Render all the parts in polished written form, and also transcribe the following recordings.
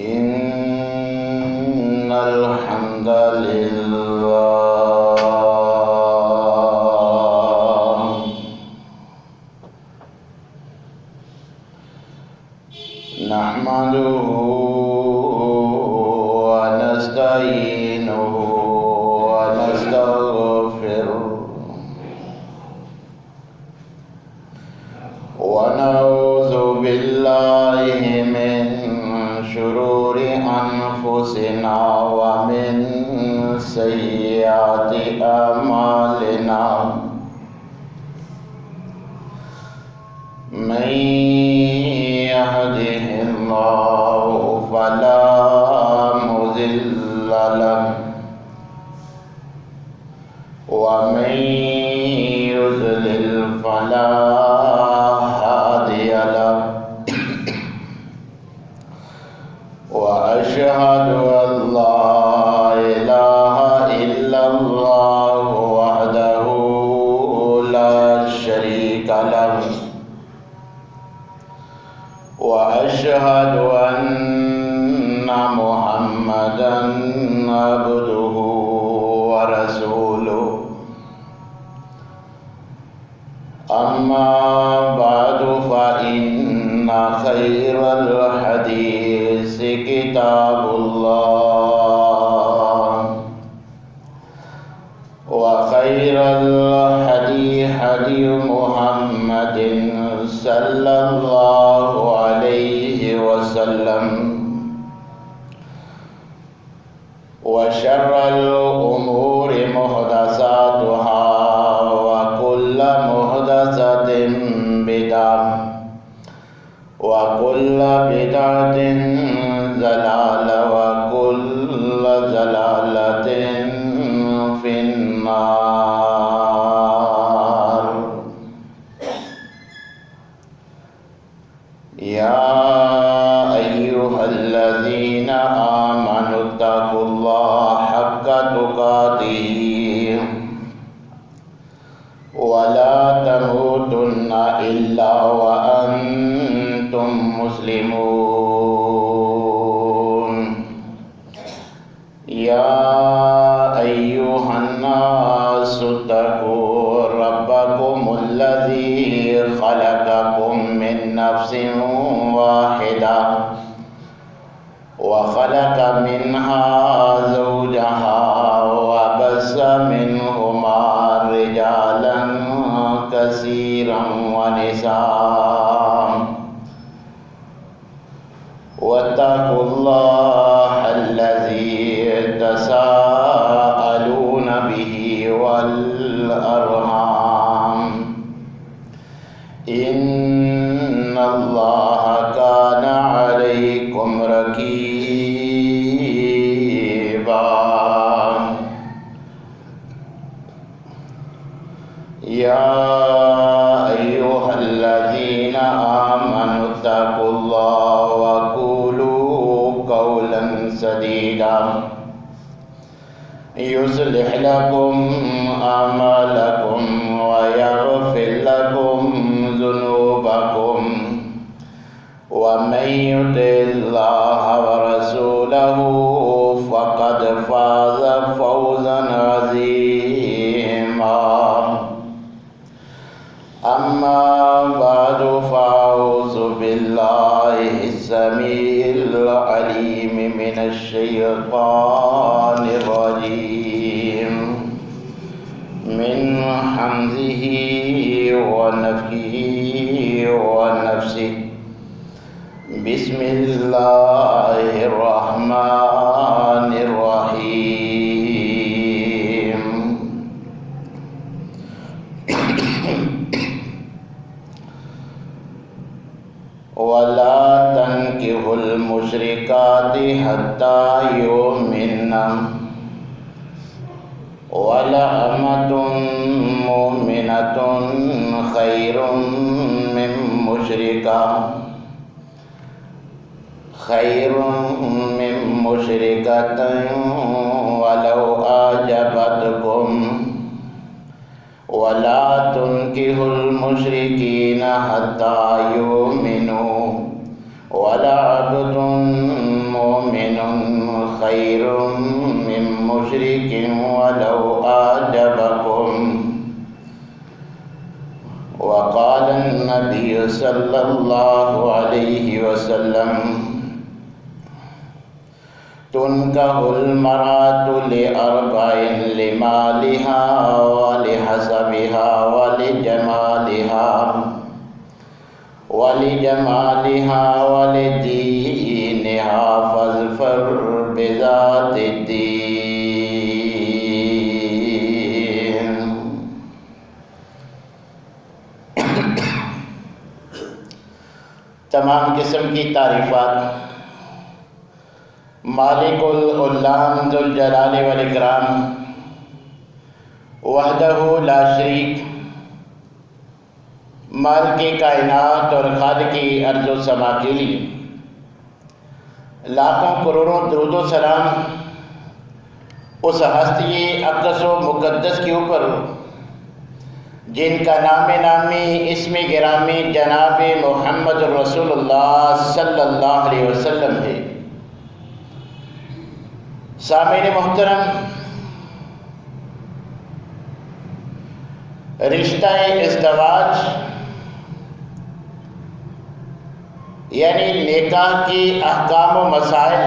إن الحمد لله نحمده ونستعينه ونستغفره ونعوذ بالله من شرور أنفسنا ومن سيئات أعمالنا من يهده الله فلا مضل له ومن يضلل فلا هادي له وأشهد أن لا إله إلا الله وحده لا شريك له وأشهد أن محمدًا عبده ورسوله أما بعد فإن خير الحديث كتاب الله وخير الهدي هدي محمد صلى الله عليه وسلم وشر الأمور محدثاتها وكل محدثة بدعة وكل بدعة ضلالة وكل ضلالة في النار. يا أيها الذين آمنوا اتقوا الله حق تقاته ولا تموتن إلا وأنتم مسلمون. يا أيها الناس اتقوا ربكم الذي خلقكم من نفس واحدة وخلق منها زوجها وبث منهما رجالا كثيرا ونساء واتقوا الله الذي تساءلون به والأرحام إن الله كان عليكم رقيبا. يا أيها الذين آمنوا اتقوا الله وقولوا قولا سديدا يصلح لكم أعمالكم ويغفر لكم ذنوبكم ومن يطع الله ورسوله فقد فاز فوزا عظيما. أما بعد فأعوذ بالله السميع العليم من الشيطان الرجيم من حمزه ونفخه ونفسه. بسم الله الرحمن الرحيم. ولا تنكحوا المشركات حتى يؤمنن ولأمة مؤمنة خير من مشركة ولو أعجبتكم ولا تنكحوا المشركين حتى يؤمنوا ولعبد خير من مشرك ولو أعجبكم. وقال النبي صلى الله عليه وسلم تنكح المرأة لأربع: لمالها ولحسبها ولجمالها ولدينها فاظفر بذات الدين. تمام قسم کی تعریفات مالک العلام ذوالجلال والاکرام وحدہ لا شریک، مالک کائنات اور خالق ارض و سما کے لیے لاکھوں کروڑوں درود و سلام اس ہستی اقدس و مقدس کے اوپر جن کا نام نامی اسم گرامی جناب محمد رسول اللہ صلی اللہ علیہ وسلم ہے۔ سامعین محترم، رشتہ ازدواج یعنی نکاح کی احکام و مسائل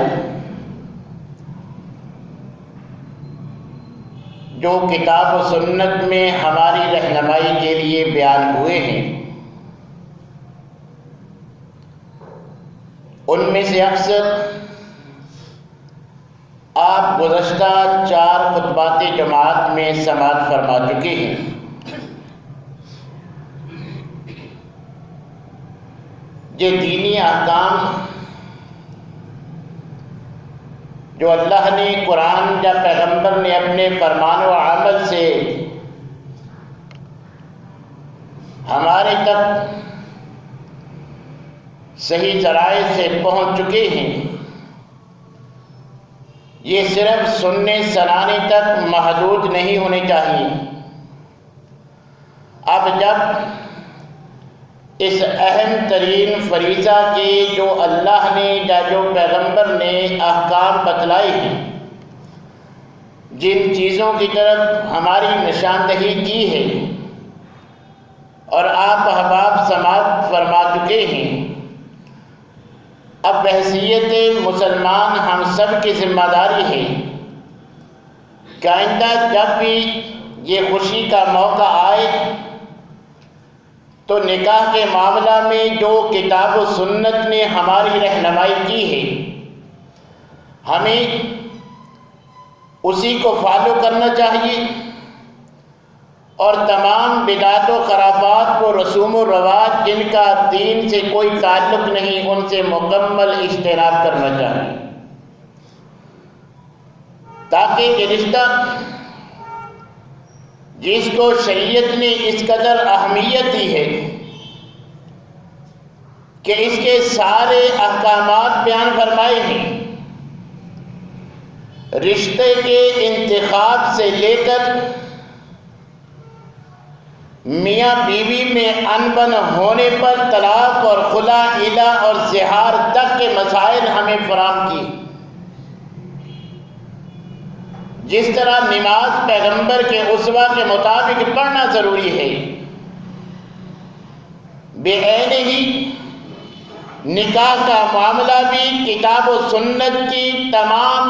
جو کتاب و سنت میں ہماری رہنمائی کے لیے بیان ہوئے ہیں، ان میں سے اکثر آپ گزشتہ 4 خطبات جماعت میں سماعت فرما چکے ہیں۔ یہ دینی احکام جو اللہ نے قرآن یا پیغمبر نے اپنے فرمان و عمل سے ہمارے تک صحیح ذرائع سے پہنچ چکے ہیں، یہ صرف سننے سنانے تک محدود نہیں ہونے چاہیے۔ اب جب اس اہم ترین فریضہ کے جو اللہ نے یا جو پیغمبر نے احکام بتلائے ہیں، جن چیزوں کی طرف ہماری نشاندہی کی ہے اور آپ احباب سماعت فرما چکے ہیں، اب بحیثیت مسلمان ہم سب کی ذمہ داری ہے کہ آئندہ جب بھی یہ خوشی کا موقع آئے تو نکاح کے معاملہ میں جو کتاب و سنت نے ہماری رہنمائی کی ہے، ہمیں اسی کو فالو کرنا چاہیے اور تمام بدعت و خرافات و رسوم و رواج جن کا دین سے کوئی تعلق نہیں، ان سے مکمل اجتناب کرنا چاہیے، تاکہ یہ رشتہ جس کو شریعت نے اس قدر اہمیت دی ہے کہ اس کے سارے احکامات بیان فرمائے ہیں، رشتے کے انتخاب سے لے کر میاں بیوی میں انبن ہونے پر طلاق اور خلا، علا اور زہار تک کے مسائل ہمیں فراہم کی۔ جس طرح نماز پیغمبر کے اسوہ کے مطابق پڑھنا ضروری ہے، بے عین ہی نکاح کا معاملہ بھی کتاب و سنت کی تمام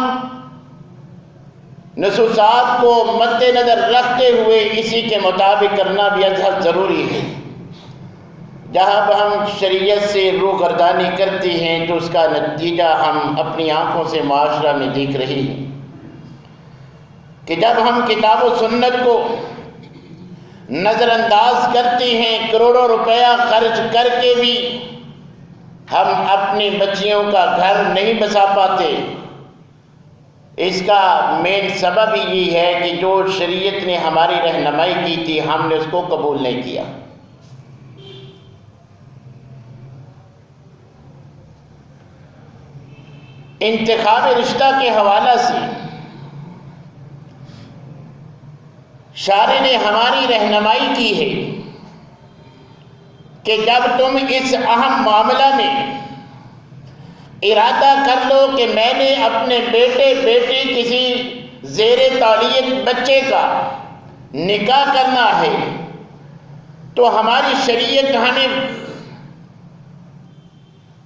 نصوصات کو مد نظر رکھتے ہوئے اسی کے مطابق کرنا بھی ازحد ضروری ہے۔ جہاں ہم شریعت سے روگردانی کرتے ہیں تو اس کا نتیجہ ہم اپنی آنکھوں سے معاشرہ میں دیکھ رہے ہیں کہ جب ہم کتاب و سنت کو نظر انداز کرتے ہیں، کروڑوں روپیہ خرچ کر کے بھی ہم اپنی بچیوں کا گھر نہیں بسا پاتے۔ اس کا مین سبب یہ ہے کہ جو شریعت نے ہماری رہنمائی کی تھی ہم نے اس کو قبول نہیں کیا۔ انتخاب رشتہ کے حوالہ سے شارع نے ہماری رہنمائی کی ہے کہ جب تم اس اہم معاملہ میں ارادہ کر لو کہ میں نے اپنے بیٹے بیٹی کسی زیر تعلیم بچے کا نکاح کرنا ہے، تو ہماری شریعت ہمیں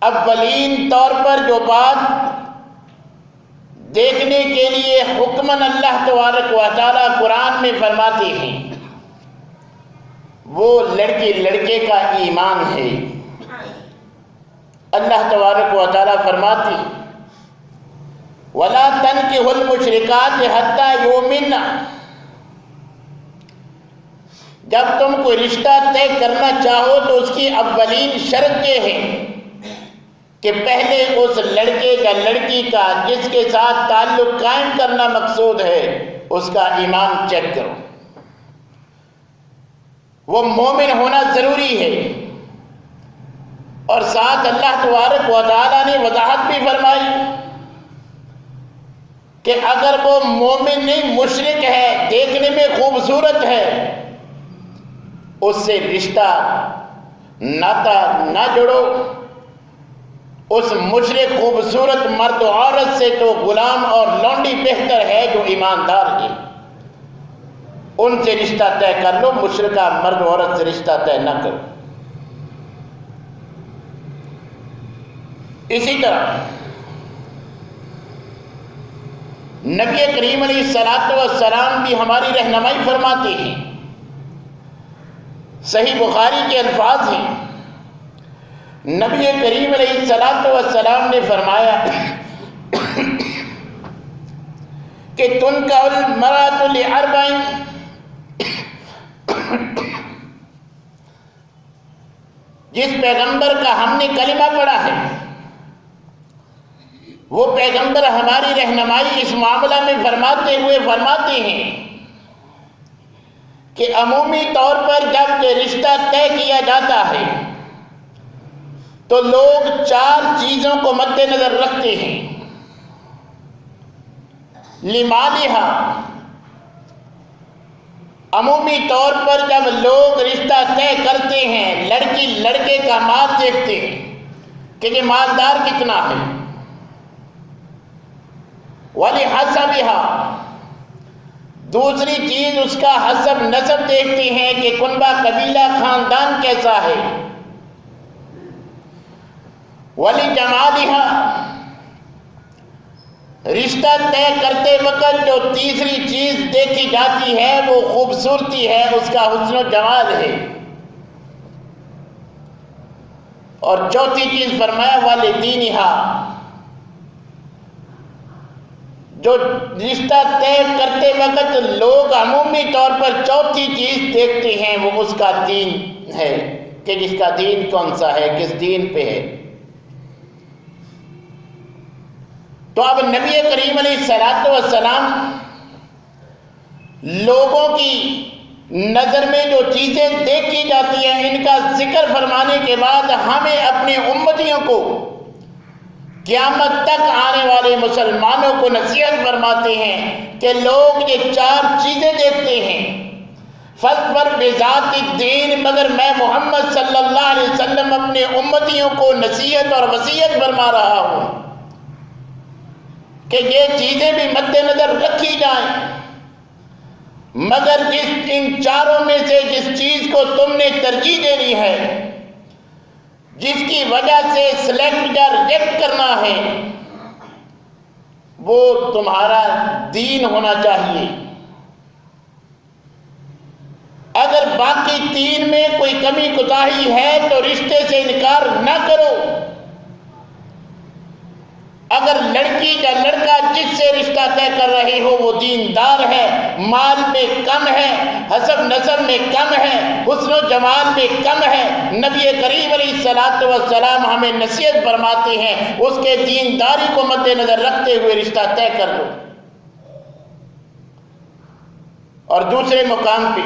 اولین طور پر جو بات دیکھنے کے لیے حکماً اللہ تبارک و تعالیٰ قرآن میں فرماتے ہیں وہ لڑکی لڑکے کا ایمان ہے۔ اللہ تبارک و تعالیٰ فرماتی وَلَا تَنْكِحُوا الْمُشْرِكَاتِ حَتَّى يُؤْمِنَّ، جب تم کوئی رشتہ طے کرنا چاہو تو اس کی اولین شرط یہ ہے کہ پہلے اس لڑکے کا لڑکی کا جس کے ساتھ تعلق قائم کرنا مقصود ہے اس کا ایمان چیک کرو، وہ مومن ہونا ضروری ہے۔ اور ساتھ اللہ تبارک و تعالیٰ نے وضاحت بھی فرمائی کہ اگر وہ مومن نہیں مشرک ہے، دیکھنے میں خوبصورت ہے، اس سے رشتہ ناتا نہ جوڑو۔ اس مشرک خوبصورت مرد و عورت سے تو غلام اور لونڈی بہتر ہے جو ایماندار ہے، ان سے رشتہ طے کر لو، مشرکہ مرد و عورت سے رشتہ طے نہ کرو۔ اسی طرح نبی کریم علیہ السلام بھی ہماری رہنمائی فرماتے ہیں، صحیح بخاری کے الفاظ ہیں، نبی کریم علیہ السلام نے فرمایا کہ تنکح المرأة لأربع، جس پیغمبر کا ہم نے کلمہ پڑھا ہے وہ پیغمبر ہماری رہنمائی اس معاملہ میں فرماتے ہوئے فرماتے ہیں کہ عمومی طور پر جب کہ رشتہ طے کیا جاتا ہے تو لوگ 4 چیزوں کو مد نظر رکھتے ہیں۔ لمالہا، عمومی طور پر جب لوگ رشتہ طے کرتے ہیں لڑکی لڑکے کا مال دیکھتے ہیں کہ یہ مالدار کتنا ہے۔ وَلِحَسَبِهَا، دوسری چیز اس کا حسب نسب دیکھتے ہیں کہ کنبہ قبیلہ خاندان کیسا ہے۔ وَلِجَمَالِهَا، رشتہ طے کرتے وقت جو تیسری چیز دیکھی جاتی ہے وہ خوبصورتی ہے، اس کا حسن و جمال ہے۔ اور چوتھی چیز فرمایا وَلِدِينِهَا، جو رشتہ طے کرتے وقت لوگ عمومی طور پر چوتھی چیز دیکھتے ہیں وہ اس کا دین ہے کہ جس کا دین کون سا ہے، کس دین پہ ہے۔ تو اب نبی کریم علیہ السلام لوگوں کی نظر میں جو چیزیں دیکھی جاتی ہیں ان کا ذکر فرمانے کے بعد ہمیں اپنے امتیوں کو قیامت تک آنے والے مسلمانوں کو نصیحت فرماتے ہیں کہ لوگ یہ 4 چیزیں دیکھتے ہیں، فَاظْفَرْ بِذَاتِ الدِّينِ، مگر میں محمد صلی اللہ علیہ وسلم اپنے امتیوں کو نصیحت اور وصیت فرما رہا ہوں کہ یہ چیزیں بھی مد نظر رکھی جائیں، مگر ان 4 میں سے جس چیز کو تم نے ترجیح دینی ہے، جس کی وجہ سے سلیکٹ یا ریجیکٹ کرنا ہے، وہ تمہارا دین ہونا چاہیے۔ اگر باقی 3 میں کوئی کمی کوتاہی ہے تو رشتے سے انکار نہ کرو۔ اگر لڑکی یا لڑکا جس سے رشتہ طے کر رہے ہو وہ دیندار ہے، مال میں کم ہے، حسب نسب میں کم ہے، حسن و جمال میں کم ہے، نبی کریم علیہ السلام ہمیں نصیحت فرماتے ہیں اس کے دینداری کو مد نظر رکھتے ہوئے رشتہ طے کر لو۔ اور دوسرے مقام پہ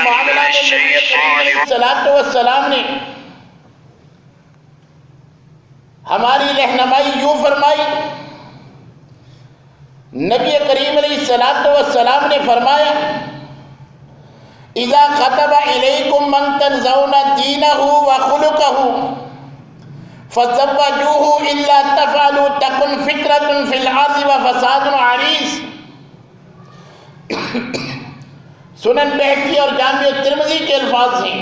معاملہ میں نبی کریم علیہ السلام نے ہماری رہنمائی یوں فرمائی، نبی کریم علیہ السلام نے فرمایا اذا خطب الیکم من ترضون دینہ وخلقہ فَزَوَّجُوهُ إِلَّا تَفْعَلُوا تَكُنْ فِتْنَةٌ فِي الْأَرْضِ وَفَسَادٌ عَرِيضٌ۔ سنن بہقی اور جامع ترمذی کے الفاظ ہیں۔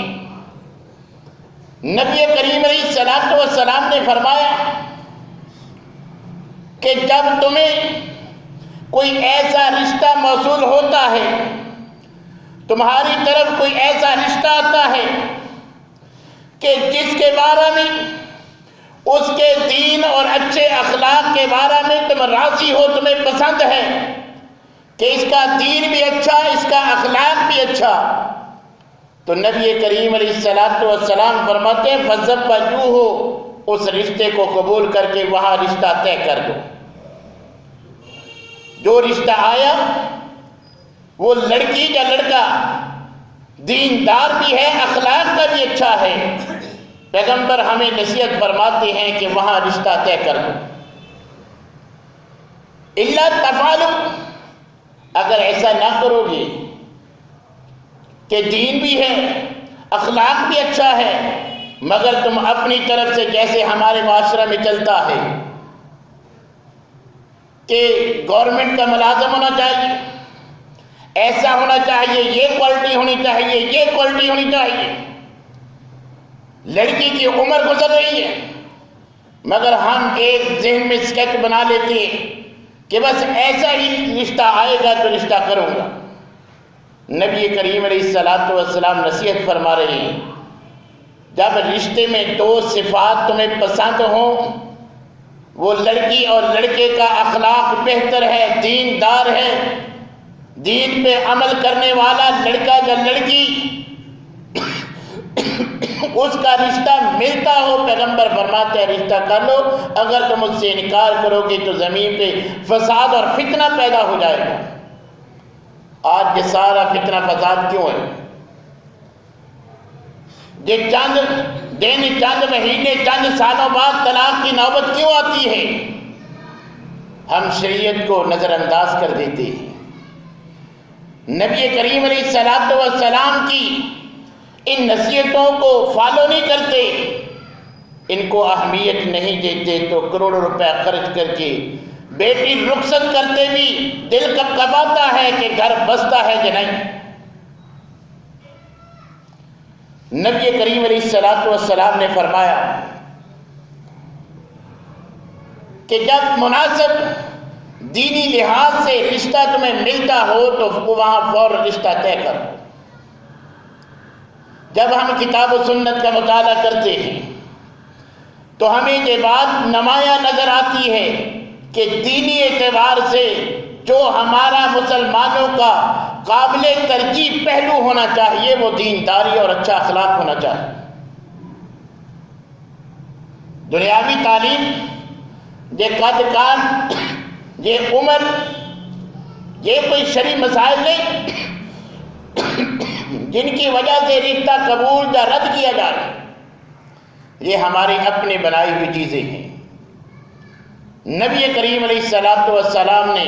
نبی کریم علیہ الصلوۃ والسلام نے فرمایا کہ جب تمہیں کوئی ایسا رشتہ موصول ہوتا ہے، تمہاری طرف کوئی ایسا رشتہ آتا ہے کہ جس کے بارے میں اس کے دین اور اچھے اخلاق کے بارے میں تم راضی ہو، تمہیں پسند ہے کہ اس کا دین بھی اچھا، اس کا اخلاق بھی اچھا، تو نبی کریم علیہ الصلوۃ والسلام فرماتے ہیں فَزَوَّجُوهُ، اس رشتے کو قبول کر کے وہاں رشتہ طے کر دو۔ جو رشتہ آیا وہ لڑکی یا لڑکا دیندار بھی ہے، اخلاق کا بھی اچھا ہے، پیغمبر ہمیں نصیحت فرماتے ہیں کہ وہاں رشتہ طے کر دو۔ اِلَّا تَفْعَلُوا، اگر ایسا نہ کرو گے کہ دین بھی ہے، اخلاق بھی اچھا ہے، مگر تم اپنی طرف سے جیسے ہمارے معاشرہ میں چلتا ہے کہ گورنمنٹ کا ملازم ہونا چاہیے، ایسا ہونا چاہیے، یہ کوالٹی ہونی چاہیے، یہ کوالٹی ہونی چاہیے، لڑکی کی عمر گزر رہی ہے مگر ہم ایک ذہن میں اسکیچ بنا لیتے ہیں کہ بس ایسا ہی رشتہ آئے گا تو رشتہ کروں گا۔ نبی کریم علیہ الصلوۃ والسلام نصیحت فرما رہے ہیں جب رشتے میں دو صفات تمہیں پسند ہوں، وہ لڑکی اور لڑکے کا اخلاق بہتر ہے، دیندار ہے، دین پہ عمل کرنے والا لڑکا یا لڑکی، اس کا رشتہ ملتا ہو، پیغمبر فرماتے ہیں رشتہ کر لو، اگر تم اس سے انکار کرو گے تو زمین پہ فساد اور فتنہ پیدا ہو جائے گا۔ آج یہ سارا فتنہ فساد کیوں ہے؟ یہ چند دن، چند مہینے، چند سالوں بعد طلاق کی نوبت کیوں آتی ہے؟ ہم شریعت کو نظر انداز کر دیتے ہیں، نبی کریم علیہ الصلوۃ والسلام کی ان نصیحتوں کو فالو نہیں کرتے، ان کو اہمیت نہیں دیتے، تو کروڑوں روپے خرچ کر کے بیٹی رخصت کرتے بھی دل کپکپاتا ہے کہ گھر بستا ہے کہ نہیں۔ نبی کریم علیہ الصلوۃ والسلام نے فرمایا کہ جب مناسب دینی لحاظ سے رشتہ تمہیں ملتا ہو تو وہاں فوراً رشتہ طے کرو۔ جب ہم کتاب و سنت کا مطالعہ کرتے ہیں تو ہمیں یہ بات نمایاں نظر آتی ہے کہ دینی اعتبار سے جو ہمارا مسلمانوں کا قابل ترجیح پہلو ہونا چاہیے وہ دینداری اور اچھا اخلاق ہونا چاہیے۔ دنیاوی تعلیم، یہ قد کان، یہ عمر، یہ کوئی شرعی مسائل نہیں جن کی وجہ سے رشتہ قبول یا رد کیا جائے، یہ ہماری اپنے بنائی ہوئی چیزیں ہیں۔ نبی کریم علیہ الصلوۃ والسلام نے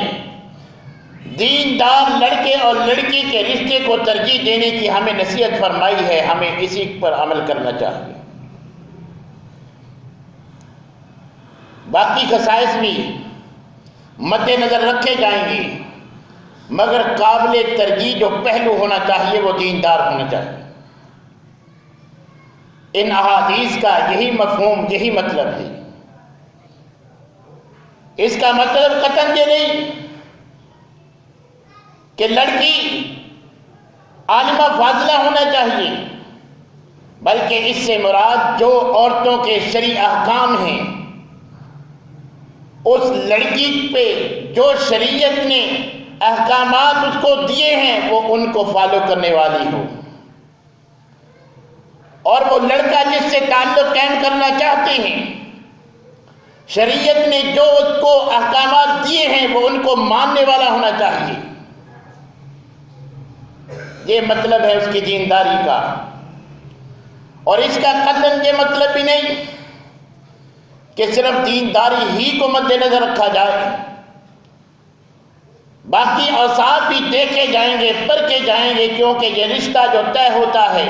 دیندار لڑکے اور لڑکی کے رشتے کو ترجیح دینے کی ہمیں نصیحت فرمائی ہے، ہمیں اسی پر عمل کرنا چاہیے۔ باقی خصائص بھی مد نظر رکھے جائیں گے مگر قابل ترجیح جو پہلو ہونا چاہیے وہ دیندار ہونا چاہیے۔ ان احادیث کا یہی مفہوم، یہی مطلب ہے۔ اس کا مطلب قطعاً یہ نہیں کہ لڑکی عالمہ فاضلہ ہونا چاہیے، بلکہ اس سے مراد جو عورتوں کے شرعی احکام ہیں، اس لڑکی پہ جو شریعت نے احکامات اس کو دیے ہیں وہ ان کو فالو کرنے والی ہو، اور وہ لڑکا جس سے تعلق قائم کرنا چاہتے ہیں، شریعت نے جو اس کو احکامات دیے ہیں وہ ان کو ماننے والا ہونا چاہیے۔ یہ مطلب ہے اس کی دینداری کا، اور اس کا قطعاً یہ مطلب بھی نہیں کہ صرف دینداری ہی کو مد نظر رکھا جائے، باقی اوصاف بھی دیکھے جائیں گے، پرکھے جائیں گے، کیونکہ یہ رشتہ جو طے ہوتا ہے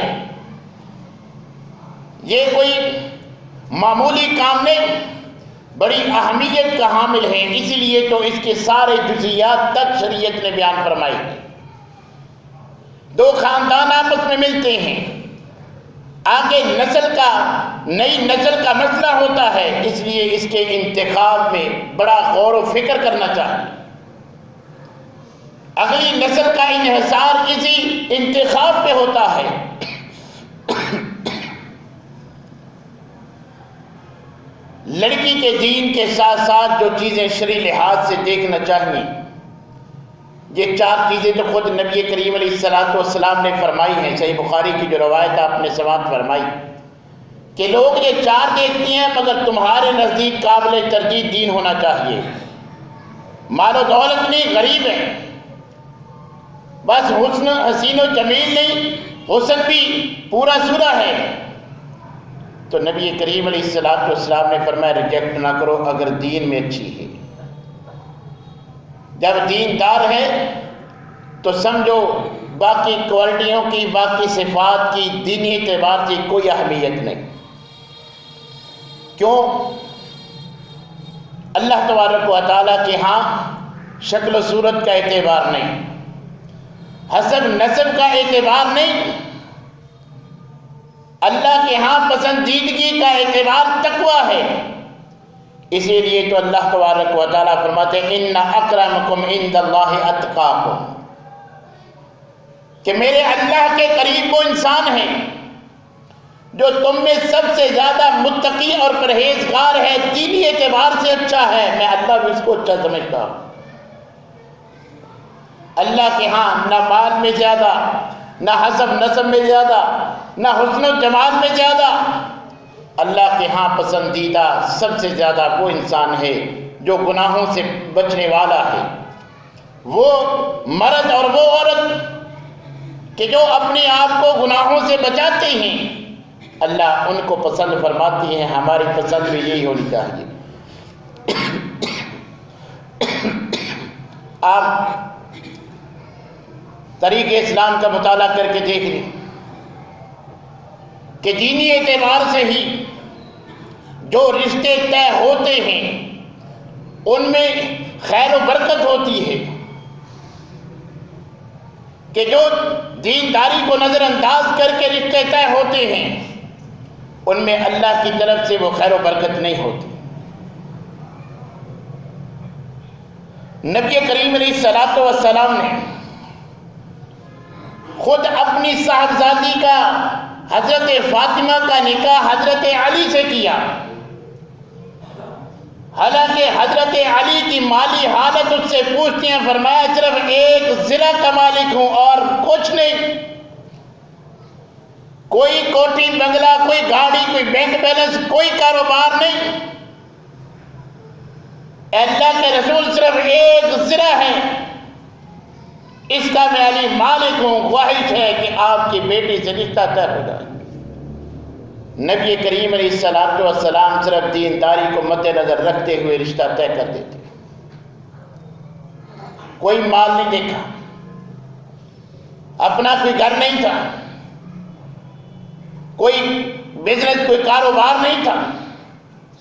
یہ کوئی معمولی کام نہیں، بڑی اہمیت کا حامل ہے، اسی لیے تو اس کے سارے جزیات تک شریعت نے بیان فرمائی ہے۔ دو خاندان آپس میں ملتے ہیں، آگے نئی نسل کا مسئلہ ہوتا ہے، اس لیے اس کے انتخاب میں بڑا غور و فکر کرنا چاہیے۔ اگلی نسل کا انحصار اسی انتخاب پہ ہوتا ہے۔ لڑکی کے دین کے ساتھ ساتھ جو چیزیں شرعی لحاظ سے دیکھنا چاہیے، یہ 4 چیزیں تو خود نبی کریم علیہ السلام نے فرمائی ہیں۔ صحیح بخاری کی جو روایت آپ نے سماعت فرمائی کہ لوگ یہ 4 دیکھتی ہیں، مگر تمہارے نزدیک قابل ترجیح دین ہونا چاہیے۔ مال و دولت نہیں، غریب ہے، بس حسین و جمیل نہیں، حسن بھی پورا سورا ہے، تو نبی کریم علیہ السلام نے فرمایا ریجیکٹ نہ کرو اگر دین میں اچھی ہے۔ جب دیندار ہے تو سمجھو باقی کوالٹیوں کی، باقی صفات کی دینی اعتبار سے کوئی اہمیت نہیں۔ کیوں؟ اللہ تبارک و تعالیٰ کے ہاں شکل و صورت کا اعتبار نہیں، حسب نسب کا اعتبار نہیں، اللہ کے ہاں پسندیدگی کا اعتبار تقویٰ ہے۔ اسی لیے تو اللہ تبارک و تعالیٰ فرماتے ہیں ان اکرمکم عند اللہ اتقاکم، کہ میرے اللہ کے قریب وہ انسان ہیں جو تم میں سب سے زیادہ متقی اور پرہیزگار ہے، دینی اعتبار سے اچھا ہے، میں اللہ بھی اس کو اچھا سمجھتا ہوں۔ اللہ کے ہاں نہ مال میں زیادہ، نہ حسب نسب میں زیادہ، نہ حسن و جمال میں زیادہ، اللہ کے ہاں پسندیدہ سب سے زیادہ وہ انسان ہے جو گناہوں سے بچنے والا ہے، وہ مرد اور وہ عورت کہ جو اپنے آپ کو گناہوں سے بچاتے ہیں، اللہ ان کو پسند فرماتی ہیں۔ ہماری پسند بھی یہی ہونی چاہیے۔ آپ طریق اسلام کا مطالعہ کر کے دیکھ لیں کہ دینی اعتبار سے ہی جو رشتے طے ہوتے ہیں ان میں خیر و برکت ہوتی ہے، کہ جو دینداری کو نظر انداز کر کے رشتے طے ہوتے ہیں ان میں اللہ کی طرف سے وہ خیر و برکت نہیں ہوتی۔ نبی کریم علیہ السلام نے خود اپنی صاحبزادی کا حضرت فاطمہ کا نکاح حضرت علی سے کیا، حالانکہ حضرت علی کی مالی حالت اس سے پوچھتے ہیں، فرمایا صرف ایک ضلع کا مالک ہوں اور کچھ نہیں، کوئی کوٹھی بنگلہ، کوئی گاڑی، کوئی بینک بیلنس، کوئی کاروبار نہیں، اللہ کے رسول صرف ایک ضلع ہے، اس کا میں علی مالک ہوں، خواہش ہے کہ آپ کی بیٹی سے رشتہ طے ہو جائے۔ نبی کریم علیہ السلام صرف دینداری کو مد نظر رکھتے ہوئے رشتہ طے کر دیتے، کوئی مال نہیں دیکھا، اپنا کوئی گھر نہیں تھا، کوئی بزنس، کوئی کاروبار نہیں تھا،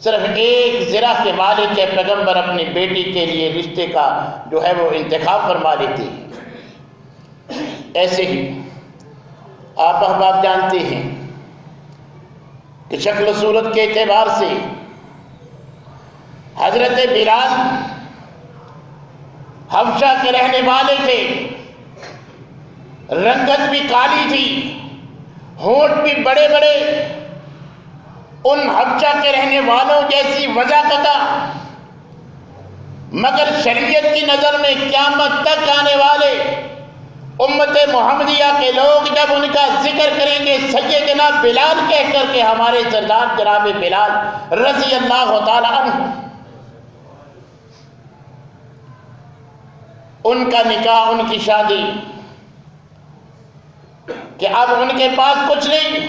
صرف ایک زرہ کے مالک ہے، پیغمبر اپنی بیٹی کے لیے رشتے کا جو ہے وہ انتخاب فرما لیتے ہیں۔ ایسے ہی آپ احباب جانتے ہیں کہ شکل و صورت کے اعتبار سے حضرت بلال حبشہ کے رہنے والے تھے، رنگت بھی کالی تھی، ہونٹ بھی بڑے بڑے، ان حبشہ کے رہنے والوں جیسی وضاقتہ، مگر شریعت کی نظر میں قیامت تک آنے والے امت محمدیہ کے لوگ جب ان کا ذکر کریں گے سیدنا بلال کہہ کر کے، ہمارے سردار جناب بلال رضی اللہ تعالی عنہ، ان کا نکاح، ان کی شادی، کہ اب ان کے پاس کچھ نہیں،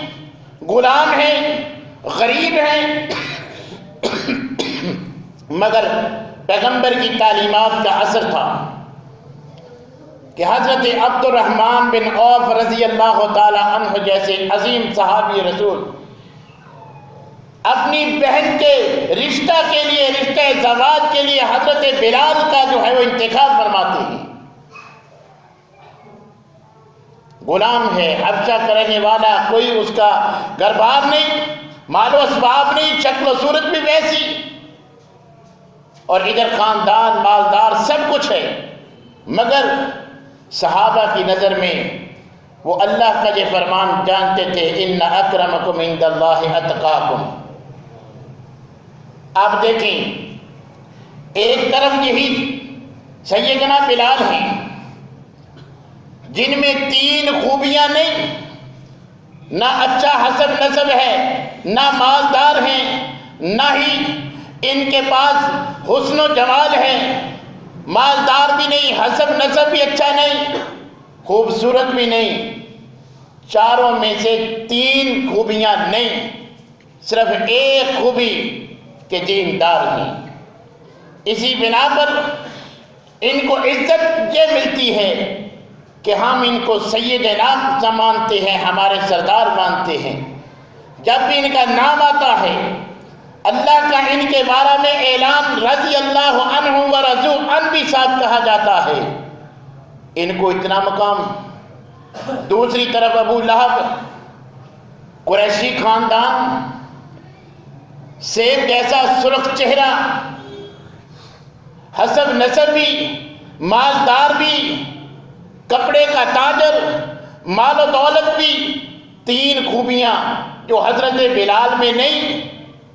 غلام ہیں، غریب ہیں، مگر پیغمبر کی تعلیمات کا اثر تھا کہ حضرت عبد الرحمن بن عوف رضی اللہ تعالی عنہ جیسے عظیم صحابی رسول اپنی بہن کے رشتہ کے لیے، رشتہ زواج کے لیے حضرت بلال کا جو ہے وہ انتخاب فرماتے ہیں۔ غلام ہے، حبشہ کرنے والا، کوئی اس کا گھر بار نہیں، مال و اسباب نہیں، شکل و صورت بھی ویسی، اور ادھر خاندان مالدار سب کچھ ہے، مگر صحابہ کی نظر میں وہ اللہ کا یہ فرمان جانتے تھے، ان اکرمکم عند اللہ اتقاکم۔ آپ دیکھیں، ایک طرف یہی سیدنا بلال ہیں جن میں 3 خوبیاں نہیں، نہ اچھا حسب نسب ہے، نہ مالدار ہیں، نہ ہی ان کے پاس حسن و جمال ہے، مالدار بھی نہیں، حسب نسب بھی اچھا نہیں، خوبصورت بھی نہیں، چاروں میں سے 3 خوبیاں نہیں، صرف ایک خوبی کہ دیندار ہیں۔ اسی بنا پر ان کو عزت یہ ملتی ہے کہ ہم ان کو سیدنا مانتے ہیں، ہمارے سردار مانتے ہیں۔ جب بھی ان کا نام آتا ہے، اللہ کا ان کے بارے میں اعلان رضی اللہ عنہ و رضوا عنہ بھی ساتھ کہا جاتا ہے، ان کو اتنا مقام۔ دوسری طرف ابو لہب، قریشی خاندان، سیب جیسا سرخ چہرہ، حسب نسب بھی، مالدار بھی، کپڑے کا تاجر، مال و دولت بھی، 3 خوبیاں جو حضرت بلال میں نہیں،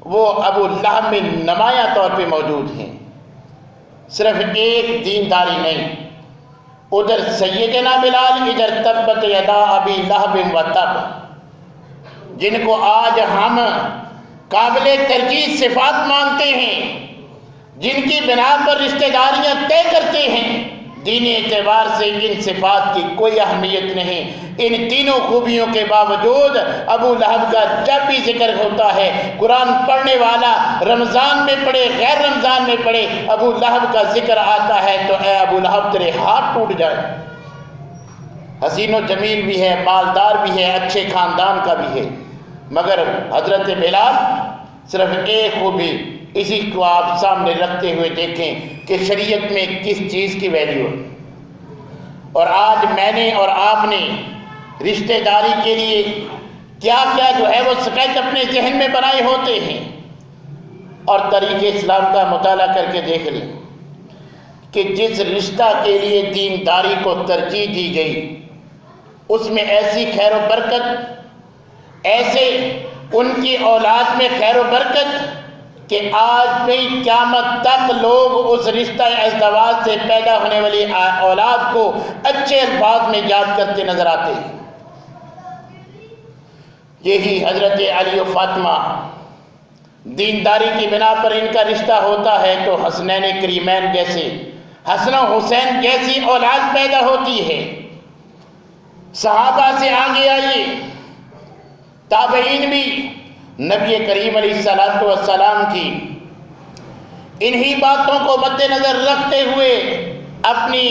وہ ابو لہب میں نمایاں طور پہ موجود ہیں۔ صرف ایک دینداری نہیں، ادھر سیدنا بلال، ادھر تبت یدا ابی لہب و تب، جن کو آج ہم قابل ترجیح صفات مانتے ہیں، جن کی بنا پر رشتہ داریاں طے کرتے ہیں، دینی اعتبار سے ان صفات کی کوئی اہمیت نہیں۔ ان 3 خوبیوں کے باوجود ابو لہب کا جب بھی ذکر ہوتا ہے، قرآن پڑھنے والا رمضان میں پڑھے، غیر رمضان میں پڑھے، ابو لہب کا ذکر آتا ہے تو اے ابو لہب تیرے ہاتھ ٹوٹ جائے۔ حسین و جمیل بھی ہے، مالدار بھی ہے، اچھے خاندان کا بھی ہے، مگر حضرت بلال صرف ایک خوبی، اسی کو آپ سامنے رکھتے ہوئے دیکھیں کہ شریعت میں کس چیز کی ویلیو ہے۔ اور آج میں نے اور آپ نے رشتہ داری کے لیے کیا کیا جو ہے وہ سکیچ اپنے ذہن میں بنائے ہوتے ہیں، اور طریق اسلام کا مطالعہ کر کے دیکھ لیں کہ جس رشتہ کے لیے دینداری کو ترجیح دی گئی، اس میں ایسی خیر و برکت، ایسے ان کی اولاد میں خیر و برکت کہ آج بھی قیامت تک لوگ اس رشتہ ازدواج سے پیدا ہونے والی اولاد کو اچھے الفاظ میں یاد کرتے نظر آتے ہیں۔ یہی حضرت علی و فاطمہ، دینداری کی بنا پر ان کا رشتہ ہوتا ہے تو حسنین کریمین جیسے، حسن و حسین جیسی اولاد پیدا ہوتی ہے۔ صحابہ سے آگے آئیے، تابعین بھی نبی کریم علیہ السلام کی انہی باتوں کو مد نظر رکھتے ہوئے اپنی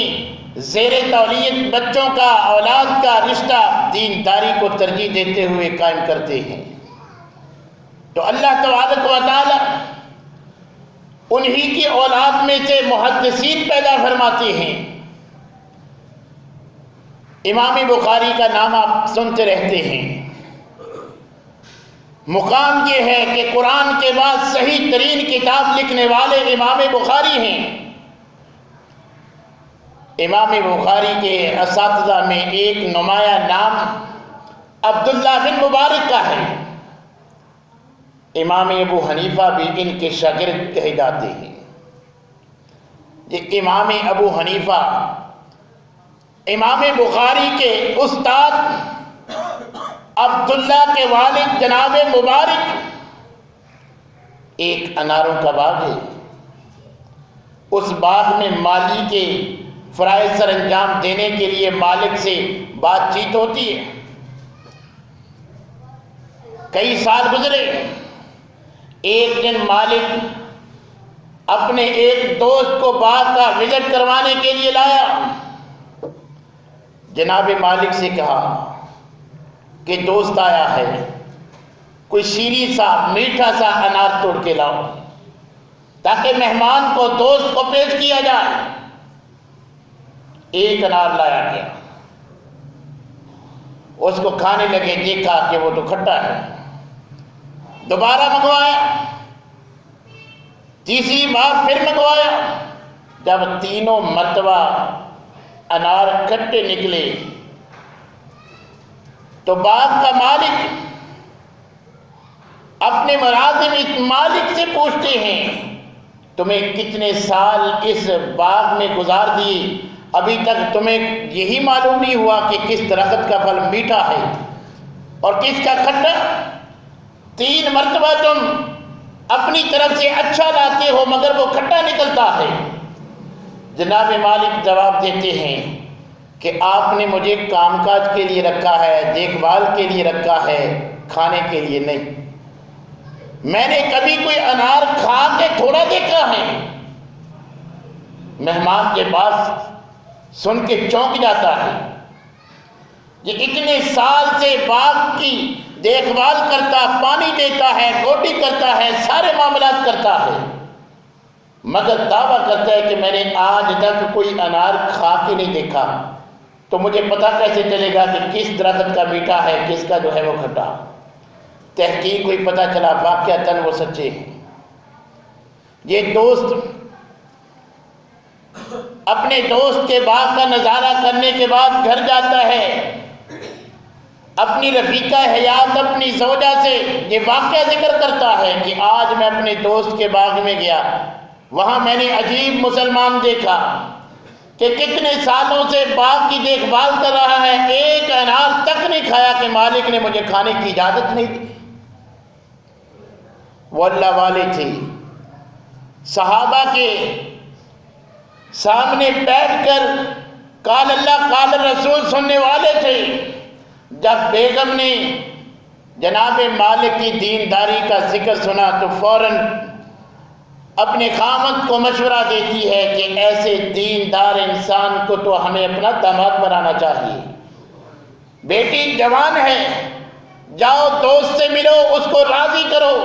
زیر تولیت بچوں کا، اولاد کا رشتہ دینداری کو ترجیح دیتے ہوئے قائم کرتے ہیں۔ تو اللہ تبارک و تعالی انہی کی اولاد میں سے محدثین پیدا فرماتے ہیں۔ امام بخاری کا نام آپ سنتے رہتے ہیں۔ مقام یہ ہے کہ قرآن کے بعد صحیح ترین کتاب لکھنے والے امام بخاری ہیں۔ امام بخاری کے اساتذہ میں ایک نمایاں نام عبداللہ بن مبارک کا ہے۔ امام ابو حنیفہ بھی ان کے شاگرد کہے جاتے ہیں۔ یہ امام ابو حنیفہ امام بخاری کے استاد عبداللہ کے والد جناب مبارک، ایک اناروں کا باغ ہے، اس باغ میں مالی کے فرائض سر انجام دینے کے لیے مالک سے بات چیت ہوتی ہے۔ کئی سال گزرے، ایک دن مالک اپنے ایک دوست کو باغ کا وزٹ کروانے کے لیے لایا۔ جناب مالک سے کہا کہ دوست آیا ہے، کوئی شیریں سا میٹھا سا انار توڑ کے لاؤ تاکہ مہمان کو دوست کو پیش کیا جائے۔ ایک انار لایا گیا، اس کو کھانے لگے، دیکھا کہ وہ تو کھٹا ہے، دوبارہ منگوایا، تیسری بار پھر منگوایا۔ جب تینوں مرتبہ انار کھٹے نکلے تو باغ کا مالک اپنے ملازم مالک سے پوچھتے ہیں تمہیں کتنے سال اس باغ میں گزار دیے، ابھی تک تمہیں یہی معلوم نہیں ہوا کہ کس درخت کا پھل میٹھا ہے اور کس کا کھٹا؟ 3 مرتبہ تم اپنی طرف سے اچھا لاتے ہو مگر وہ کھٹا نکلتا ہے۔ جناب مالک جواب دیتے ہیں کہ آپ نے مجھے کام کاج کے لیے رکھا ہے، دیکھ بھال کے لیے رکھا ہے، کھانے کے لیے نہیں۔ میں نے کبھی کوئی انار کھا کے تھوڑا دیکھا ہے۔ مہمان کے پاس سن کے چونک جاتا ہے، یہ اتنے سال سے باغ کی دیکھ بھال کرتا، پانی دیتا ہے، گوڈی کرتا ہے، سارے معاملات کرتا ہے، مگر دعویٰ کرتا ہے کہ میں نے آج تک کوئی انار کھا کے نہیں دیکھا، تو مجھے پتہ کیسے چلے گا کہ کس درخت کا میٹھا ہے، کس کا جو ہے وہ کھٹا؟ تحقیق ہوئی، پتہ چلا واقعتاً وہ سچے ہیں۔ یہ دوست اپنے دوست کے باغ کا نظارہ کرنے کے بعد گھر جاتا ہے، اپنی رفیقہ حیات اپنی زوجہ سے یہ واقعہ ذکر کرتا ہے کہ آج میں اپنے دوست کے باغ میں گیا، وہاں میں نے عجیب مسلمان دیکھا کہ کتنے سالوں سے باغ کی دیکھ بھال کر رہا ہے، ایک انار تک نہیں کھایا کہ مالک نے مجھے کھانے کی اجازت نہیں دی۔ وہ اللہ والے تھے، صحابہ کے سامنے بیٹھ کر قال اللہ قال رسول سننے والے تھے۔ جب بیگم نے جناب مالک کی دینداری کا ذکر سنا تو فوراً اپنے خامد کو مشورہ دیتی ہے کہ ایسے دیندار انسان کو تو ہمیں اپنا داماد بنانا چاہیے۔ بیٹی جوان ہے، جاؤ دوست سے ملو، اس کو راضی کرو،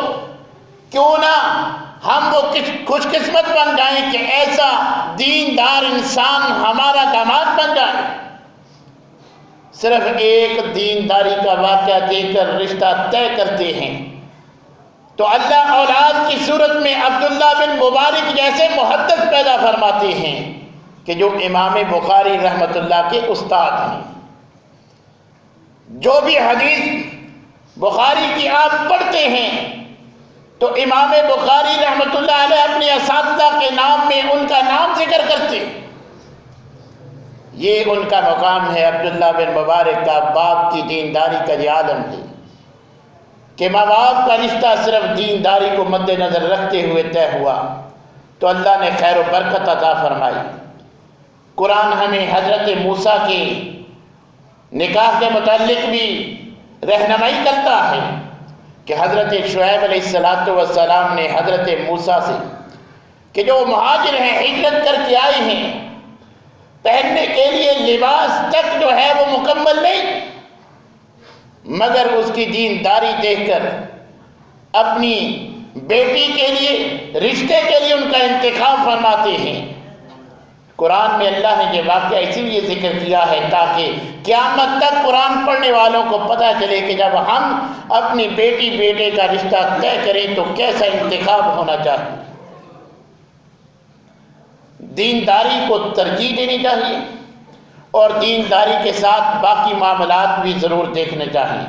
کیوں نہ ہم وہ خوش قسمت بن جائیں کہ ایسا دیندار انسان ہمارا داماد بن جائے۔ صرف ایک دینداری کا واقعہ دے کر رشتہ طے کرتے ہیں تو اللہ اولاد کی صورت میں عبداللہ بن مبارک جیسے محدث پیدا فرماتے ہیں کہ جو امام بخاری رحمۃ اللہ کے استاد ہیں۔ جو بھی حدیث بخاری کی آپ پڑھتے ہیں تو امام بخاری رحمۃ اللہ علیہ اپنے اساتذہ کے نام میں ان کا نام ذکر کرتے ہیں۔ یہ ان کا مقام ہے۔ عبداللہ بن مبارک کا باپ کی دینداری کا یہ عالم ہے کہ ماں باپ کا رشتہ صرف دینداری کو مد نظر رکھتے ہوئے طے ہوا تو اللہ نے خیر و برکت عطا فرمائی۔ قرآن ہمیں حضرت موسیٰ کے نکاح کے متعلق بھی رہنمائی کرتا ہے کہ حضرت شعیب علیہ السلام نے حضرت موسیٰ سے کہ جو مہاجر ہیں، ہجرت کر کے آئے ہیں، پہننے کے لیے لباس تک جو ہے وہ مکمل نہیں، مگر اس کی دینداری دیکھ کر اپنی بیٹی کے لیے، رشتے کے لیے ان کا انتخاب فرماتے ہیں۔ قرآن میں اللہ نے یہ واقعہ اسی لیے ذکر کیا ہے تاکہ قیامت تک قرآن پڑھنے والوں کو پتہ چلے کہ جب ہم اپنی بیٹی بیٹے کا رشتہ طے کریں تو کیسا انتخاب ہونا چاہیے۔ دینداری کو ترجیح دینی چاہیے اور دینداری کے ساتھ باقی معاملات بھی ضرور دیکھنے چاہیے۔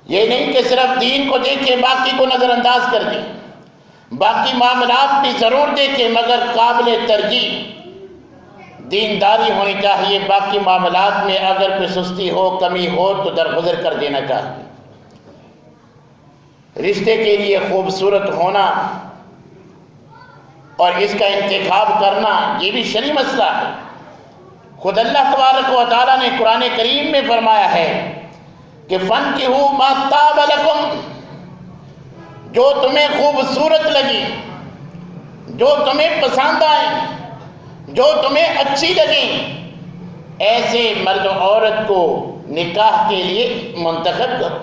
یہ نہیں کہ صرف دین کو دیکھیں باقی کو نظر انداز کر دیں، باقی معاملات بھی ضرور دیکھیں مگر قابل ترجیح دینداری ہونی چاہیے۔ باقی معاملات میں اگر کوئی سستی ہو، کمی ہو تو درگزر کر دینا چاہیے۔ رشتے کے لیے خوبصورت ہونا اور اس کا انتخاب کرنا یہ بھی شرعی مسئلہ ہے۔ خود اللہ تبارک و تعالیٰ نے قرآن کریم میں فرمایا ہے کہ فَانْكِحُوا مَا طَابَ لَكُمْ، جو تمہیں خوبصورت لگی، جو تمہیں پسند آئے، جو تمہیں اچھی لگیں، ایسے مرد و عورت کو نکاح کے لیے منتخب کرو۔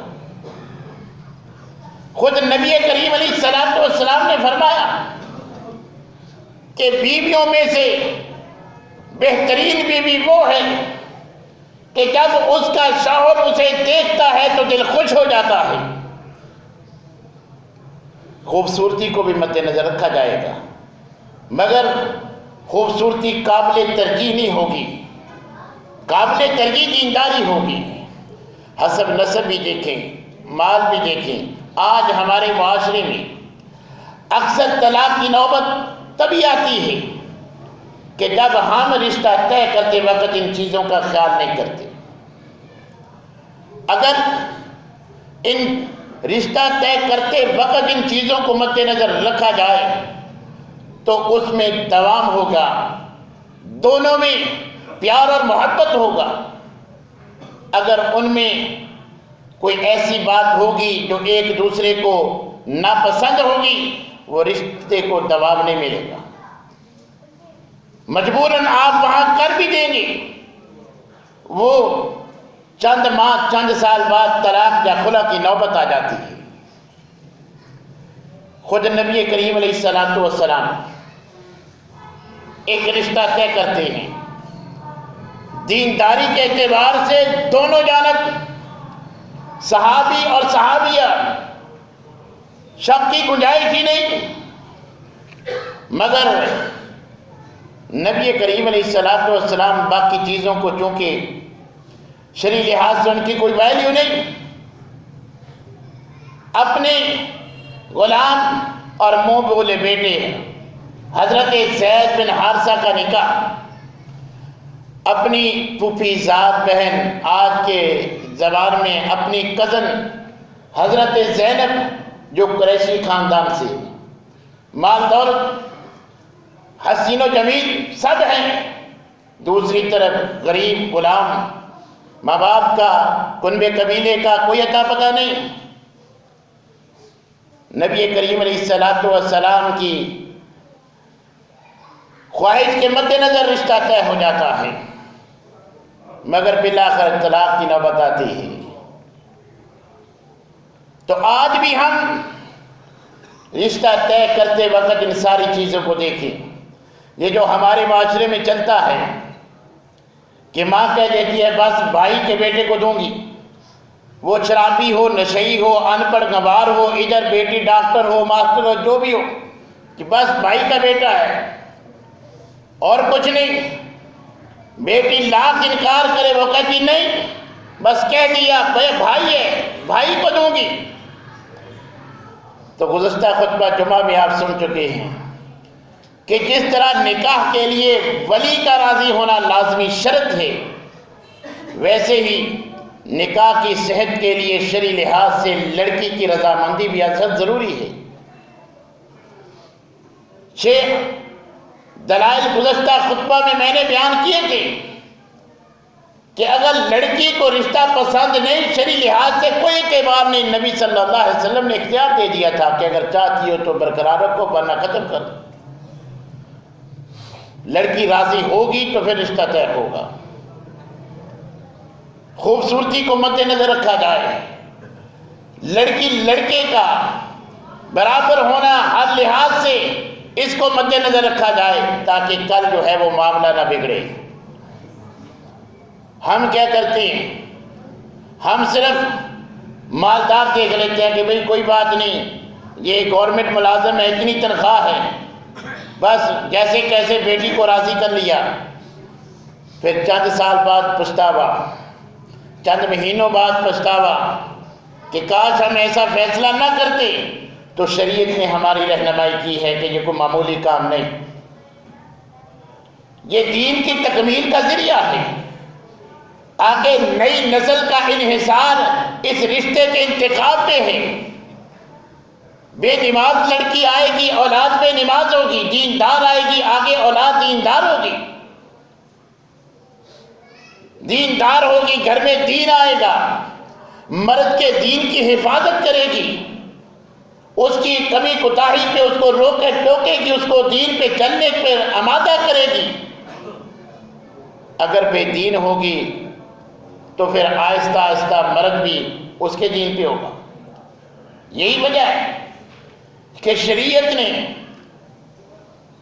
خود نبی کریم علیہ السلام نے فرمایا کہ بیویوں میں سے بہترین بیوی وہ ہے کہ جب اس کا شوہر اسے دیکھتا ہے تو دل خوش ہو جاتا ہے۔ خوبصورتی کو بھی مد نظر رکھا جائے گا، مگر خوبصورتی قابل ترجیح نہیں ہوگی، قابل ترجیح دینداری ہوگی۔ حسب نسب بھی دیکھیں، مال بھی دیکھیں۔ آج ہمارے معاشرے میں اکثر طلاق کی نوبت تبھی آتی ہے کہ جب ہم رشتہ طے کرتے وقت ان چیزوں کا خیال نہیں کرتے۔ اگر ان رشتہ طے کرتے وقت ان چیزوں کو مد نظر رکھا جائے تو اس میں دوام ہوگا، دونوں میں پیار اور محبت ہوگا۔ اگر ان میں کوئی ایسی بات ہوگی جو ایک دوسرے کو ناپسند ہوگی، وہ رشتے کو دوام نہیں ملے گا۔ مجبوراً آپ وہاں کر بھی دیں گے، وہ چند ماہ چند سال بعد طلاق یا خلا کی نوبت آ جاتی ہے۔ خود نبی کریم علیہ السلام ایک رشتہ طے کرتے ہیں، دینداری کے اعتبار سے دونوں جانب صحابی اور صحابیہ شک کی گنجائش ہی نہیں، مگر نبی کریم علیہ السلام باقی چیزوں کو چونکہ شرعی لحاظ سے ان کی کوئی ویلیو نہیں، اپنے غلام اور منہ بولے بیٹے حضرت زید بن حارثہ کا نکاح اپنی پھوپھی زاد بہن، آج کے زبان میں اپنی کزن حضرت زینب جو قریشی خاندان سے، مال دولت حسین و جمیل سب ہیں، دوسری طرف غریب غلام، ماں باپ کا، کنبے قبیلے کا کوئی عطا پتہ نہیں۔ نبی کریم علیہ السلام کی خواہش کے مد نظر رشتہ طے ہو جاتا ہے، مگر بالآخر طلاق کی نوبت آتی ہے۔ تو آج بھی ہم رشتہ طے کرتے وقت ان ساری چیزوں کو دیکھیں۔ یہ جو ہمارے معاشرے میں چلتا ہے کہ ماں کہہ دیتی ہے بس بھائی کے بیٹے کو دوں گی، وہ شرابی ہو، نشئی ہو، ان پڑھ گنوار ہو، ادھر بیٹی ڈاکٹر ہو، ماسٹر ہو، جو بھی ہو، کہ بس بھائی کا بیٹا ہے اور کچھ نہیں۔ بیٹی لاکھ انکار کرے وہ کہتی نہیں، بس کہہ دیا بھائی ہے، بھائی کو دوں گی۔ تو گزشتہ خطبہ جمعہ میں آپ سن چکے ہیں کہ جس طرح نکاح کے لیے ولی کا راضی ہونا لازمی شرط ہے، ویسے ہی نکاح کی صحت کے لیے شرعی لحاظ سے لڑکی کی رضامندی بھی ازحد ضروری ہے۔ 6 دلائل گزشتہ خطبہ میں نے بیان کیے تھے کہ اگر لڑکی کو رشتہ پسند نہیں، شرعی لحاظ سے کوئی اعتبار نہیں، نبی صلی اللہ علیہ وسلم نے اختیار دے دیا تھا کہ اگر چاہتی ہو تو برقرار رکھو ورنہ ختم کر دو۔ لڑکی راضی ہوگی تو پھر رشتہ طے ہوگا۔ خوبصورتی کو مد نظر رکھا جائے، لڑکی لڑکے کا برابر ہونا ہر لحاظ سے اس کو مد نظر رکھا جائے تاکہ کل جو ہے وہ معاملہ نہ بگڑے۔ ہم کیا کرتے ہیں، ہم صرف مالدار دیکھ لیتے ہیں کہ بھئی کوئی بات نہیں، یہ گورنمنٹ ملازم ہے، اتنی تنخواہ ہے، بس جیسے کیسے بیٹی کو راضی کر لیا۔ پھر چند سال بعد پچھتاوا، چند مہینوں بعد پچھتاوا کہ کاش ہم ایسا فیصلہ نہ کرتے تو شریعت نے ہماری رہنمائی کی ہے کہ یہ کوئی معمولی کام نہیں، یہ دین کی تکمیل کا ذریعہ ہے۔ آگے نئی نسل کا انحصار اس رشتے کے انتخاب پہ ہے۔ بے نماز لڑکی آئے گی، اولاد بے نماز ہوگی، دیندار آئے گی، آگے اولاد دیندار ہوگی، دیندار ہوگی، گھر میں دین آئے گا، مرد کے دین کی حفاظت کرے گی، اس کی کمی کوتاہی پہ اس کو روکے ٹوکے گی، اس کو دین پہ چلنے پہ آمادہ کرے گی۔ اگر بے دین ہوگی تو پھر آہستہ آہستہ مرد بھی اس کے دین پہ ہوگا۔ یہی وجہ ہے کہ شریعت نے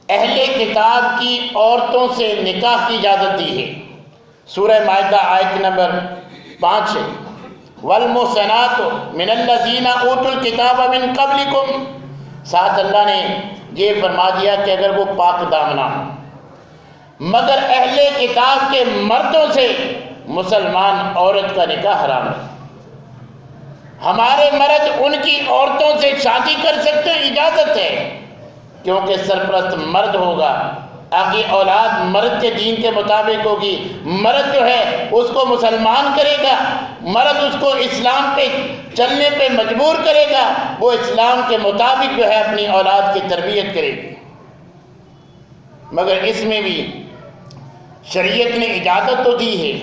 اہل کتاب کی عورتوں سے نکاح کی اجازت دی ہے۔ سورہ مائدہ آیت نمبر 5 ہے، والمحصنات من الذین اوتوا الکتاب من قبلکم، ساتھ اللہ نے یہ فرما دیا کہ اگر وہ پاک دامنہ ہوں، مگر اہل کتاب کے مردوں سے مسلمان عورت کا نکاح حرام ہے۔ ہمارے مرد ان کی عورتوں سے شادی کر سکتے ہیں، اجازت ہے، کیونکہ سرپرست مرد ہوگا، آگے اولاد مرد کے دین کے مطابق ہوگی، مرد جو ہے اس کو مسلمان کرے گا، مرد اس کو اسلام پہ چلنے پہ مجبور کرے گا، وہ اسلام کے مطابق جو ہے اپنی اولاد کی تربیت کرے گی۔ مگر اس میں بھی شریعت نے اجازت تو دی ہے،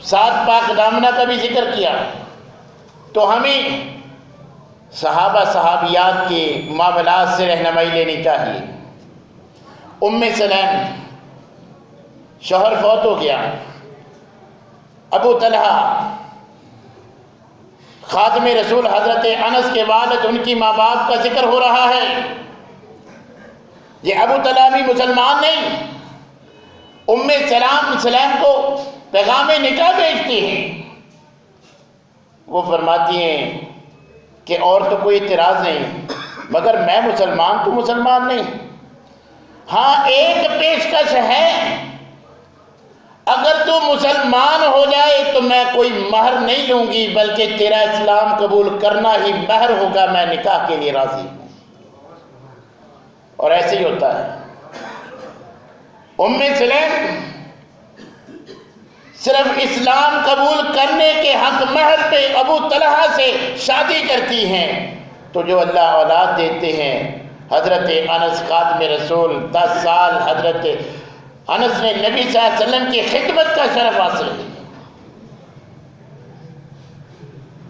ساتھ پاک دامنہ کا بھی ذکر کیا، تو ہمیں صحابہ صحابیات کے معاملات سے رہنمائی لینی چاہیے۔ ام سلیم، شوہر فوت ہو گیا، ابو طلحہ خادم رسول حضرت انس کے والد، ان کی ماں باپ کا ذکر ہو رہا ہے۔ یہ ابو طلحہ بھی مسلمان نہیں، ام سلیم کو پیغام نکاح بھیجتی ہیں، وہ فرماتی ہیں کہ اور تو کوئی اعتراض نہیں، مگر میں مسلمان تو مسلمان نہیں، ہاں ایک پیشکش ہے، اگر تو مسلمان ہو جائے تو میں کوئی مہر نہیں لوں گی، بلکہ تیرا اسلام قبول کرنا ہی مہر ہوگا، میں نکاح کے لیے راضی ہوں۔ اور ایسے ہی ہوتا ہے۔ ام سلیم صرف اسلام قبول کرنے کے حق مہر پہ ابو طلحہ سے شادی کرتی ہیں، تو جو اللہ اولاد دیتے ہیں، حضرت انس خادم رسول 10 سال حضرت انس نے نبی صلی اللہ علیہ وسلم کی خدمت کا شرف حاصل ہے۔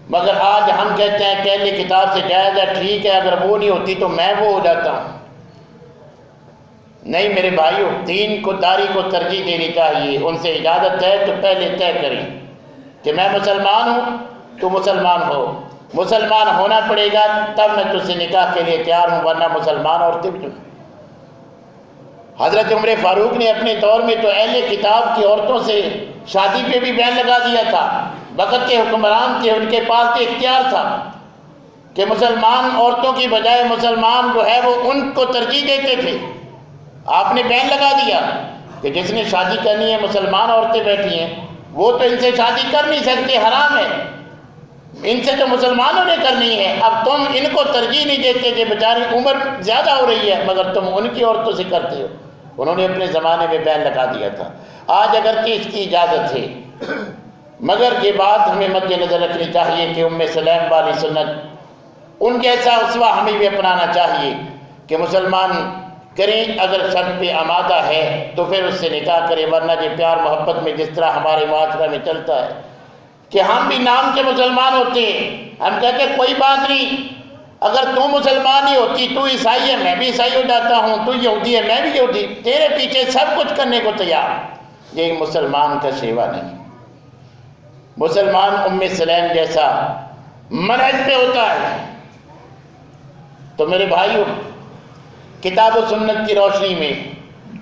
مگر آج ہم کہتے ہیں کہ اہل کتاب سے جائز ہے، ٹھیک ہے، اگر وہ نہیں ہوتی تو میں وہ ہو جاتا ہوں۔ نہیں میرے بھائیوں، دین کو داری کو ترجیح دینی چاہیے، ان سے اجازت ہے تو پہلے طے کریں کہ میں مسلمان ہوں، تو مسلمان ہو، مسلمان ہونا پڑے گا تب میں تجھ سے نکاح کے لیے تیار ہوں، ورنہ مسلمان عورتیں بھی۔ حضرت عمر فاروق نے اپنے دور میں تو اہل کتاب کی عورتوں سے شادی پہ بھی بین لگا دیا تھا، وقت کے حکمران تھے، ان کے پاس تو اختیار تھا کہ مسلمان عورتوں کی بجائے مسلمان جو ہے وہ ان کو ترجیح دیتے تھے۔ آپ نے بین لگا دیا کہ جس نے شادی کرنی ہے، مسلمان عورتیں بیٹھی ہیں، وہ تو ان سے شادی کر نہیں سکتے، حرام ہے، ان سے تو مسلمانوں نے کرنی ہے، اب تم ان کو ترجیح نہیں دیتے کہ بیچاری عمر زیادہ ہو رہی ہے مگر تم ان کی عورتوں سے کرتے ہو۔ انہوں نے اپنے زمانے میں بین لگا دیا تھا۔ آج اگرچہ اس کی اجازت ہے، مگر یہ بات ہمیں مد نظر رکھنی چاہیے کہ ام سلیم والی سنت، ان جیسا اسوہ ہمیں بھی اپنانا چاہیے کہ مسلمان کریں، اگر شرط پہ آمادہ ہے تو پھر اس سے نکاح کریں، ورنہ یہ پیار محبت میں جس طرح ہمارے معاشرہ میں چلتا ہے کہ ہم بھی نام کے مسلمان ہوتے ہیں، ہم کہتے ہیں کوئی بات نہیں، اگر تو مسلمان ہی ہوتی، تو عیسائی ہے میں بھی عیسائی ہو جاتا ہوں، تو یہودی ہے میں بھی یہودی، تیرے پیچھے سب کچھ کرنے کو تیار۔ یہ مسلمان کا شیوا نہیں۔ مسلمان ام سلیم جیسا منہج پہ ہوتا ہے۔ تو میرے بھائیوں، کتاب و سنت کی روشنی میں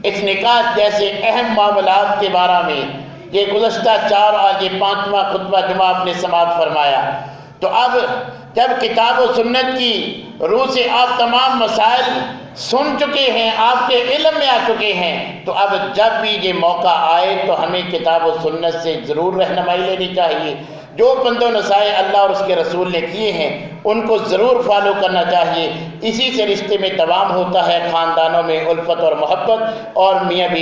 اس نکاح جیسے اہم معاملات کے بارے میں یہ گزشتہ 4 اور یہ 5واں خطبہ جمعہ آپ نے سماعت فرمایا، تو اب جب کتاب و سنت کی روح سے آپ تمام مسائل سن چکے ہیں، آپ کے علم میں آ چکے ہیں، تو اب جب بھی یہ موقع آئے تو ہمیں کتاب و سنت سے ضرور رہنمائی لینی چاہیے۔ جو بند و نصائح اللہ اور اس کے رسول نے کیے ہیں ان کو ضرور فالو کرنا چاہیے۔ اسی سے رشتے میں دوام ہوتا ہے، خاندانوں میں الفت اور محبت، اور میاں بیوی